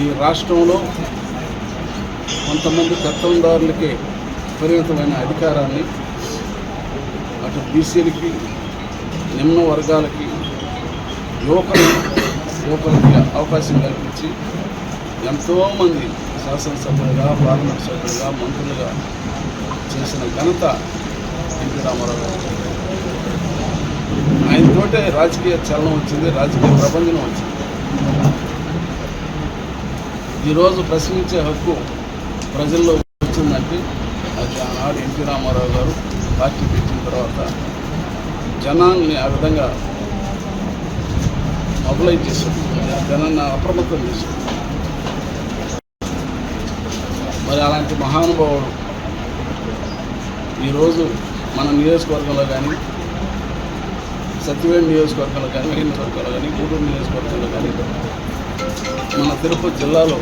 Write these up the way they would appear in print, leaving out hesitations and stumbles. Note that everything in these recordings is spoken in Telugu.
ఈ రాష్ట్రంలో కొంతమంది పెత్తందారులకి పరిమితమైన అధికారాన్ని అటు బీసీలకి, నిమ్న వర్గాలకి, యువకులకి అవకాశం కల్పించి ఎంతోమంది శాసనసభ్యులుగా, పార్లమెంట్ సభ్యులుగా, మంత్రులుగా చేసిన ఘనత ఎన్టీ రామారావు గారు. ఆయనతోటే రాజకీయ చలనం వచ్చింది, రాజకీయ ప్రపంచం వచ్చింది. ఈరోజు ప్రశ్నించే హక్కు ప్రజల్లో వచ్చిందంటే అది ఆనాడు ఎన్టీ రామారావు గారు పార్టీ పెట్టిన తర్వాత జనాల్ని ఆ విధంగా మొబిలైజ్ చేశారు, జనాన్ని అప్రమత్తం చేశారు. మరి అలాంటి మహానుభావుడు ఈరోజు మన నియోజకవర్గంలో కానీ, సత్యవేడి నియోజకవర్గంలో కానీ, నియోజకవర్గంలో కానీ, గూడూరు నియోజకవర్గంలో కానీ, మన తిరుపతి జిల్లాలో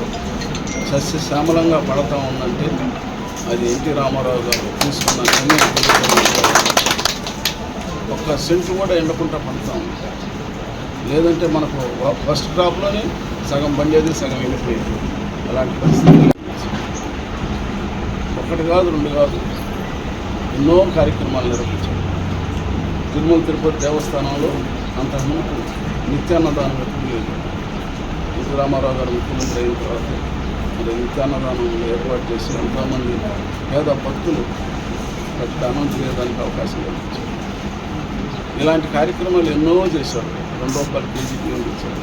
సస్యశ్యామలంగా పడతా ఉందంటే అది ఎన్టీ రామారావు గారు తీసుకున్న నిర్ణయం. ఒక్క సెంటు కూడా ఎండకుండా పడతా ఉంది. లేదంటే మనకు ఫస్ట్ క్రాప్లోనే సగం పండేది, సగం వెళ్ళిపోయేది. అలాంటి పరిస్థితి ఒకటి కాదు, రెండు కాదు, ఎన్నో కార్యక్రమాలు నిర్వహించారు. తిరుమల తిరుపతి దేవస్థానంలో అంతకుముందు నిత్యాన్నదానం లేదు. ఎన్టీ రామారావు గారు ముఖ్యమంత్రి అయిన తర్వాత మరి నిత్యాన్నదానం ఏర్పాటు చేసి ఎంతోమంది పేద భక్తులు దానం చేయడానికి అవకాశం కల్పించారు. ఇలాంటి కార్యక్రమాలు ఎన్నో చేశారు. ₹2 కేజీ బియ్యం ఇచ్చారు.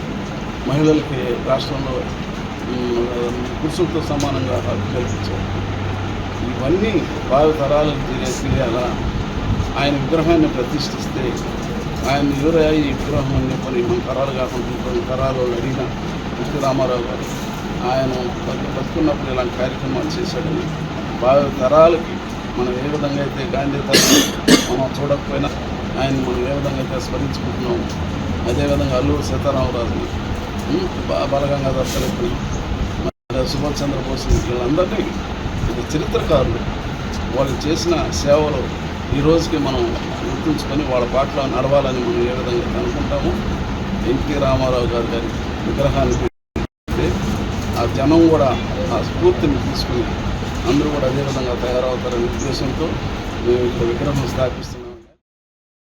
మహిళలకి రాష్ట్రంలో పురుషులతో సమానంగా హక్కు కల్పించారు. ఇవన్నీ భావి తరాలకు తెలియాలా. ఆయన విగ్రహాన్ని ప్రతిష్ఠిస్తే ఆయన ఎవరయ్యా ఈ విగ్రహం అని చెప్పని మన తరాలు కాకుండా కొన్ని తరాలు అడిగిన ఎన్టీ రామారావు గారు ఆయన బతుకున్నప్పుడు ఇలాంటి కార్యక్రమాలు చేశాడని భావి తరాలకి మనం ఏ విధంగా అయితే గాంధీ తరం మనం చూడకపోయినా ఆయన మనం ఏ విధంగా అయితే స్మరించుకుంటున్నాము, అదేవిధంగా అల్లూరు సీతారామరాజుని, బాలగంగాధర్ తిలక్ని, సుభాష్ చంద్రబోస్ వీళ్ళందరినీ చరిత్రకారులు వాళ్ళు చేసిన సేవలు ఈ రోజుకి మనం గుర్తుంచుకొని వాళ్ళ పాటలో నడవాలని మనం ఏ విధంగా అనుకుంటామో ఎన్టీ రామారావు గారి విగ్రహాన్ని పెడితే ఆ జనం కూడా ఆ స్ఫూర్తిని తీసుకుని అందరూ కూడా అదేవిధంగా తయారవుతారనే ఉద్దేశంతో మేము ఇక్కడ విగ్రహం స్థాపిస్తున్నాం.